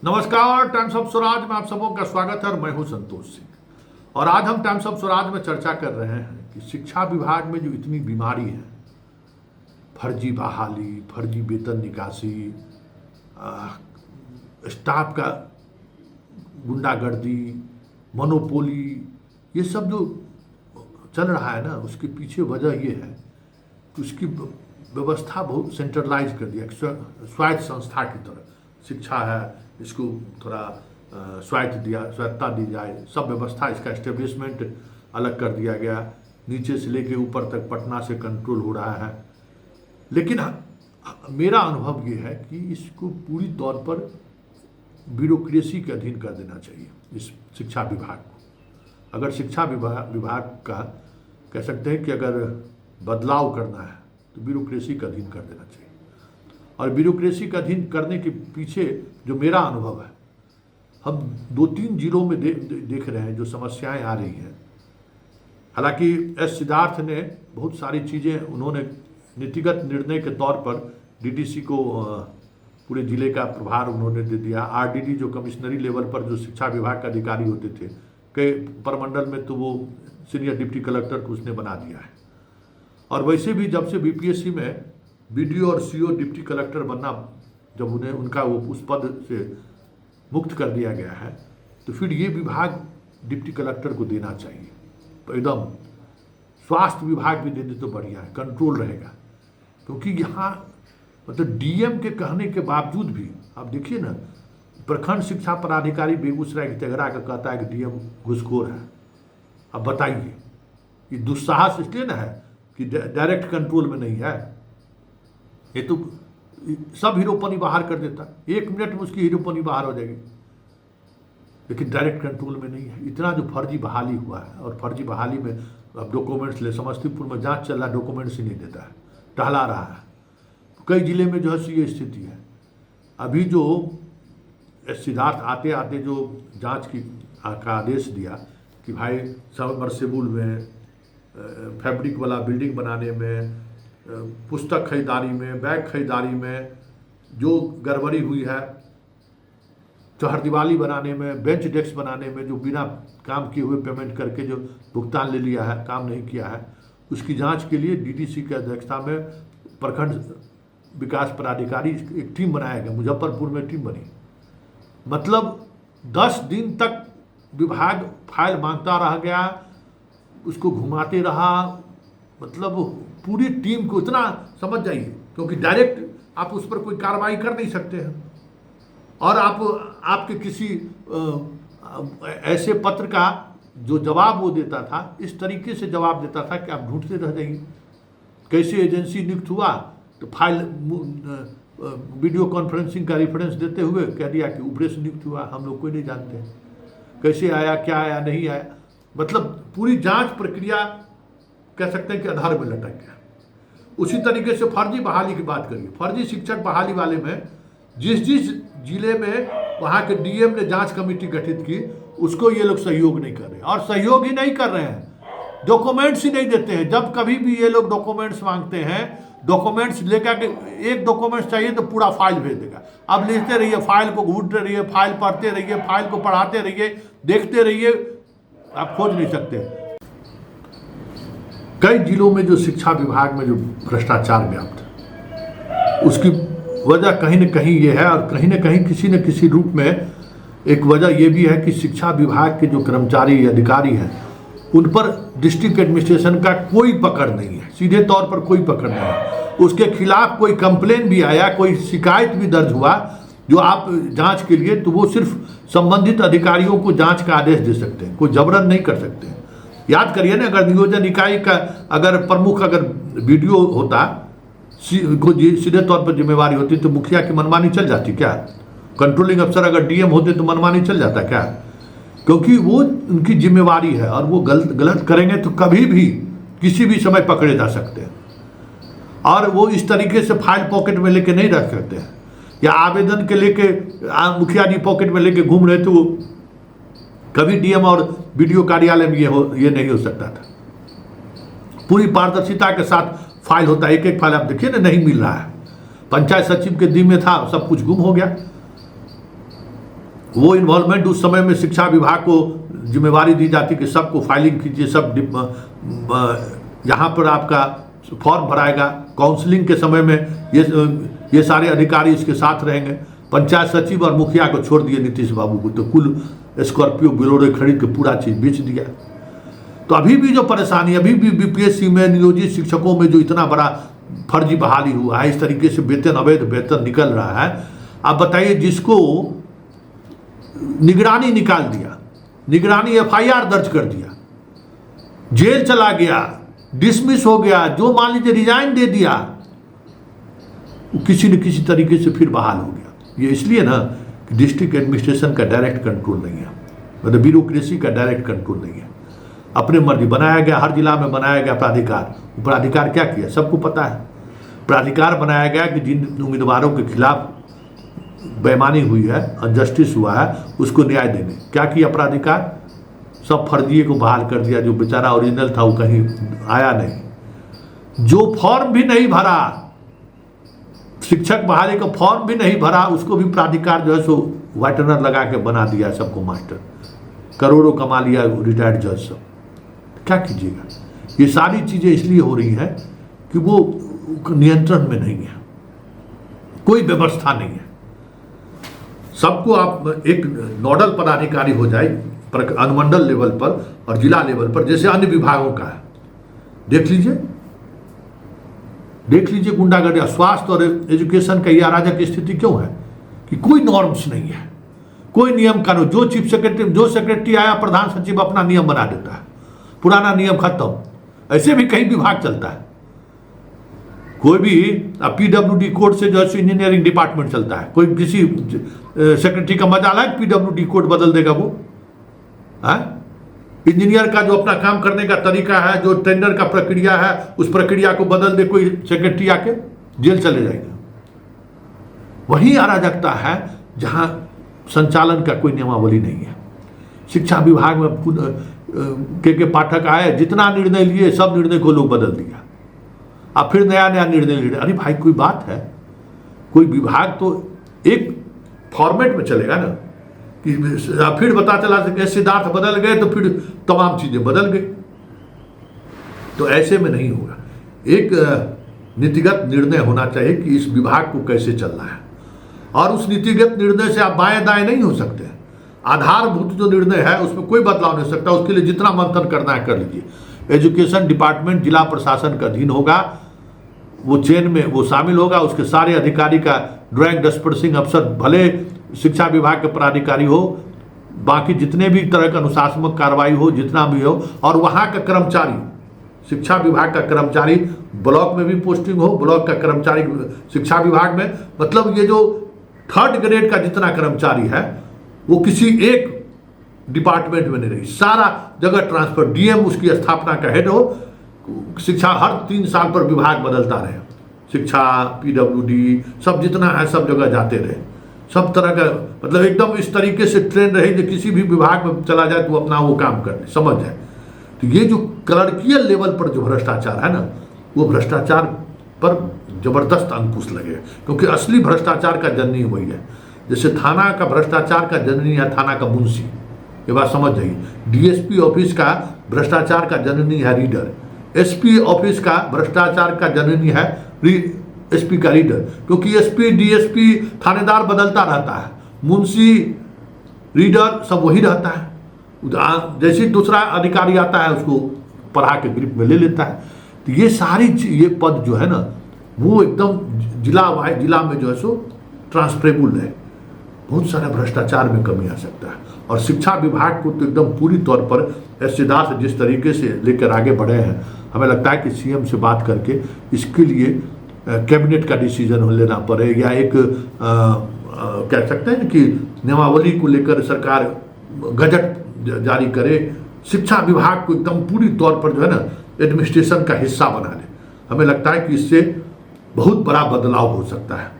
नमस्कार, times of Swaraj में आप सबों का स्वागत है और मैं हूं संतोष सिंह। और आज हम टाइम्स ऑफ स्वराज में चर्चा कर रहे हैं कि शिक्षा विभाग में जो इतनी बीमारी है, फर्जी बहाली, फर्जी वेतन निकासी, स्टाफ का गुंडागर्दी, मोनोपोली, ये सब जो चल रहा है ना, उसके पीछे वजह ये है कि उसकी व्यवस्था बहुत सेंट्रलाइज कर दिया, स्वायत्त संस्था की तरह। शिक्षा है, इसको थोड़ा स्वायत्तता दी जाए, सब व्यवस्था, इसका एस्टेब्लिशमेंट अलग कर दिया गया, नीचे से लेके ऊपर तक पटना से कंट्रोल हो रहा है। लेकिन मेरा अनुभव ये है कि इसको पूरी तौर पर ब्यूरोक्रेसी के अधीन कर देना चाहिए इस शिक्षा विभाग को। अगर शिक्षा विभाग का कह सकते हैं कि अगर बदलाव करना है तो ब्यूरोक्रेसी का अधीन कर देना चाहिए। और ब्यूरोक्रेसी का अधीन करने के पीछे जो मेरा अनुभव है, हम 2-3 जिलों में देख रहे हैं जो समस्याएं आ रही हैं। हालांकि एस सिद्धार्थ ने बहुत सारी चीज़ें, उन्होंने नीतिगत निर्णय के तौर पर डीडीसी को पूरे जिले का प्रभार उन्होंने दे दिया। आरडीडी जो कमिश्नरी लेवल पर जो शिक्षा विभाग के अधिकारी होते थे, कई प्रमंडल में तो वो सीनियर डिप्टी कलेक्टर को उसने बना दिया है। और वैसे भी जब से बीपीएससी में बीडीओ और सीओ डिप्टी कलेक्टर बनना, जब उन्हें उनका वो उस पद से मुक्त कर दिया गया है, तो फिर ये विभाग डिप्टी कलेक्टर को देना चाहिए। तो एकदम स्वास्थ्य विभाग भी दे दे तो बढ़िया है, कंट्रोल रहेगा। क्योंकि यहाँ मतलब डीएम के कहने के बावजूद भी आप देखिए ना, प्रखंड शिक्षा पदाधिकारी बेगूसराय के तेघरा का कहता है कि डीएम घूसखोर है। अब बताइए, ये दुस्साहस इसलिए ना है कि डायरेक्ट कंट्रोल में नहीं है। ये तो सब हीरोपनी बाहर कर देता, 1 मिनट में उसकी हीरोपनी बाहर हो जाएगी, लेकिन डायरेक्ट कंट्रोल में नहीं है। इतना जो फर्जी बहाली हुआ है, और फर्जी बहाली में अब डॉक्यूमेंट्स ले, समस्तीपुर में जांच चल रहा है, डॉक्यूमेंट्स ही नहीं देता है, टहला रहा है। कई जिले में जो है ये स्थिति है। अभी जो सिद्धार्थ आते आते जो जांच का आदेश दिया कि भाई सबमर्सिबल में, फैब्रिक वाला बिल्डिंग बनाने में, पुस्तक खरीदारी में, बैग खरीदारी में जो गड़बड़ी हुई है, चौहरदीवाली बनाने में, बेंच डेस्क बनाने में जो बिना काम किए हुए पेमेंट करके जो भुगतान ले लिया है, काम नहीं किया है, उसकी जांच के लिए डीडीसी की अध्यक्षता में प्रखंड विकास पदाधिकारी एक टीम बनाया गया। मुजफ्फरपुर में टीम बनी। मतलब 10 दिन तक विभाग फाइल मांगता रह गया, उसको घुमाते रहा। मतलब पूरी टीम को इतना समझ जाइए, क्योंकि डायरेक्ट आप उस पर कोई कार्रवाई कर नहीं सकते हैं। और आपके किसी ऐसे पत्र का जो जवाब वो देता था, इस तरीके से जवाब देता था कि आप ढूंढते रह जाइए। कैसे एजेंसी नियुक्त हुआ, तो फाइल वीडियो कॉन्फ्रेंसिंग का रेफरेंस देते हुए कह दिया कि ऊपरे से नियुक्त हुआ, हम लोग कोई नहीं जानते हैं कैसे आया, क्या आया, नहीं आया। मतलब पूरी जांच प्रक्रिया कह सकते हैं कि आधार में लटक गया। उसी तरीके से फर्जी बहाली की बात करिए। फर्जी शिक्षक बहाली वाले में जिस जिले में वहाँ के डीएम ने जांच कमेटी गठित की, उसको ये लोग सहयोग नहीं कर रहे। और सहयोग ही नहीं कर रहे हैं, डॉक्यूमेंट्स ही नहीं देते हैं। जब कभी भी ये लोग डॉक्यूमेंट्स मांगते हैं, डॉक्यूमेंट्स लेकर के, एक डॉक्यूमेंट्स चाहिए तो पूरा फाइल भेज देगा। अब लिखते रहिए, फाइल को घूंटते रहिए, फाइल पढ़ते रहिए, फाइल को पढ़ाते रहिए, देखते रहिए, आप खोज नहीं सकते। कई जिलों में जो शिक्षा विभाग में जो भ्रष्टाचार व्याप्त है, उसकी वजह कहीं न कहीं ये है, और कहीं न कहीं किसी न किसी रूप में एक वजह ये भी है कि शिक्षा विभाग के जो कर्मचारी अधिकारी हैं, उन पर डिस्ट्रिक्ट एडमिनिस्ट्रेशन का कोई पकड़ नहीं है, सीधे तौर पर कोई पकड़ नहीं है। उसके खिलाफ कोई कंप्लेन भी आया, कोई शिकायत भी दर्ज हुआ जो आप जांच के लिए, तो वो सिर्फ संबंधित अधिकारियों को जांच का आदेश दे सकते हैं, कोई जबरन नहीं कर सकते हैं। याद करिए ना, अगर नियोजन इकाई का अगर प्रमुख अगर वीडियो होता, सीधे तौर पर जिम्मेवारी होती, तो मुखिया की मनमानी चल जाती क्या? कंट्रोलिंग अफसर अगर डीएम होते तो मनमानी चल जाता क्या? क्योंकि वो उनकी जिम्मेवारी है, और वो गलत करेंगे तो कभी भी किसी भी समय पकड़े जा सकते हैं। और वो इस तरीके से फाइल पॉकेट में लेके नहीं रख सकते हैं, या आवेदन के लेके मुखिया जी पॉकेट में लेके घूम रहे थे, वो कभी डीएम और बीडीओ कार्यालय में ये नहीं हो सकता था। पूरी पारदर्शिता के साथ फाइल होता है, एक एक फाइल आप देखिए ना, नहीं मिल रहा है। पंचायत सचिव के दी में था, सब कुछ गुम हो गया। वो इन्वॉल्वमेंट उस समय में शिक्षा विभाग को जिम्मेवारी दी जाती कि सबको फाइलिंग कीजिए, सब यहाँ पर आपका फॉर्म भराएगा, काउंसलिंग के समय में ये सारे अधिकारी इसके साथ रहेंगे। पंचायत सचिव और मुखिया को छोड़ दिए नीतीश बाबू को, तो कुल स्कॉर्पियो बोलेरो खरीद के पूरा चीज़ बेच दिया। तो अभी भी जो परेशानी, अभी भी बीपीएससी में नियोजित शिक्षकों में जो इतना बड़ा फर्जी बहाली हुआ है, इस तरीके से वेतन, अवैध वेतन निकल रहा है। आप बताइए, जिसको निगरानी निकाल दिया, निगरानी एफआईआर दर्ज कर दिया, जेल चला गया, डिसमिस हो गया, जो मान लीजिए रिजाइन दे दिया, किसी न किसी तरीके से फिर बहाल हो गया। ये इसलिए ना कि डिस्ट्रिक्ट एडमिनिस्ट्रेशन का डायरेक्ट कंट्रोल नहीं है, मतलब ब्यूरोक्रेसी का डायरेक्ट कंट्रोल नहीं है। अपने मर्जी बनाया गया, हर जिला में बनाया गया प्राधिकार। प्राधिकार क्या किया सबको पता है। प्राधिकार बनाया गया कि जिन उम्मीदवारों के खिलाफ बेईमानी हुई है, अनजस्टिस हुआ है, उसको न्याय देने। क्या किया प्राधिकार? सब फर्जिए को बहाल कर दिया। जो बेचारा ओरिजिनल था वो कहीं आया नहीं। जो फॉर्म भी नहीं भरा, शिक्षक बहाली का फॉर्म भी नहीं भरा, उसको भी प्राधिकार जो है सो वाइटनर लगा के बना दिया सबको मास्टर। करोड़ों कमा लिया रिटायर्ड जज सब। क्या कीजिएगा? ये सारी चीज़ें इसलिए हो रही हैं कि वो नियंत्रण में नहीं है, कोई व्यवस्था नहीं है। सबको आप एक नोडल पदाधिकारी हो जाए अनुमंडल लेवल पर और जिला लेवल पर, जैसे अन्य विभागों का है। देख लीजिए गुंडागर्दी। स्वास्थ्य और एजुकेशन का यह अराजक स्थिति क्यों है कि कोई नॉर्म्स नहीं है, कोई नियम कानून। जो चीफ सेक्रेटरी, जो सेक्रेटरी आया, प्रधान सचिव अपना नियम बना देता है, पुराना नियम खत्म। ऐसे भी कई विभाग चलता है। कोई भी पीडब्ल्यूडी कोड से जो है इंजीनियरिंग डिपार्टमेंट चलता है। कोई किसी सेक्रेटरी का मजाल है पीडब्ल्यूडी कोड बदल देगा वो? इंजीनियर का जो अपना काम करने का तरीका है, जो टेंडर का प्रक्रिया है, उस प्रक्रिया को बदल दे कोई सेक्रेटरी आके, जेल चले जाएगा। वही अराजकता है जहां संचालन का कोई नियमावली नहीं है। शिक्षा विभाग में खुद के पाठक आए, जितना निर्णय लिए सब निर्णय को लोग बदल दिया। अब फिर नया नया निर्णय ले रहे। अरे भाई, कोई बात है? कोई विभाग तो एक फॉर्मेट में चलेगा ना, कि फिर पता चला कि सिद्धार्थ बदल गए तो फिर तमाम चीजें बदल गई। तो ऐसे में नहीं होगा। एक नीतिगत निर्णय होना चाहिए कि इस विभाग को कैसे चलना है, और उस नीतिगत निर्णय से आप बाएं दाएं नहीं हो सकते। आधारभूत जो निर्णय है उसमें कोई बदलाव नहीं हो सकता। उसके लिए जितना मंथन करना है कर लीजिए। एजुकेशन डिपार्टमेंट जिला प्रशासन का अधीन होगा, वो चेन में वो शामिल होगा। उसके सारे अधिकारी का ड्राइंग डिस्पर्सिंग अफसर भले शिक्षा विभाग के पदाधिकारी हो, बाकी जितने भी तरह का अनुशासनात्मक कार्रवाई हो, जितना भी हो, और वहाँ का कर्मचारी, शिक्षा विभाग का कर्मचारी, ब्लॉक में भी पोस्टिंग हो, ब्लॉक का कर्मचारी शिक्षा विभाग में, मतलब ये जो थर्ड ग्रेड का जितना कर्मचारी है वो किसी एक डिपार्टमेंट में नहीं रही, सारा जगह ट्रांसफर। डीएम उसकी स्थापना का हेड हो। शिक्षा हर 3 साल पर विभाग बदलता रहे, शिक्षा, पीडब्ल्यूडी, सब जितना है सब जगह जाते रहे। सब तरह का मतलब एकदम इस तरीके से ट्रेन रहे कि किसी भी विभाग में चला जाए तो अपना वो काम कर ले, समझ जाए। तो ये जो क्लर्कियल लेवल पर जो भ्रष्टाचार है ना, वो भ्रष्टाचार पर जबरदस्त अंकुश लगे, क्योंकि असली भ्रष्टाचार का जननी वही है। जैसे थाना का भ्रष्टाचार का जननी है थाना का मुंशी, ये बात समझ जाइए। डीएसपी ऑफिस का भ्रष्टाचार का जननी है रीडर। एसपी ऑफिस का भ्रष्टाचार का जननी है एसपी का रीडर, क्योंकि एसपी डीएसपी थानेदार बदलता रहता है, मुंशी रीडर सब वही रहता है। जैसे दूसरा अधिकारी आता है उसको पढ़ा के ग्रिप में ले लेता है। तो ये सारी ये पद जो है ना, वो एकदम जिला में जो है सो ट्रांसफरेबल है। बहुत सारा भ्रष्टाचार में कमी आ सकता है। और शिक्षा विभाग को तो एकदम पूरी तौर पर सिद्धार्थ जिस तरीके से लेकर आगे बढ़े हैं, हमें लगता है कि सीएम से बात करके इसके लिए कैबिनेट का डिसीजन लेना पड़े, या एक कह सकते हैं कि नियमावली को लेकर सरकार गजट जारी करे, शिक्षा विभाग को एकदम पूरी तौर पर जो है ना एडमिनिस्ट्रेशन का हिस्सा बना ले। हमें लगता है कि इससे बहुत बड़ा बदलाव हो सकता है।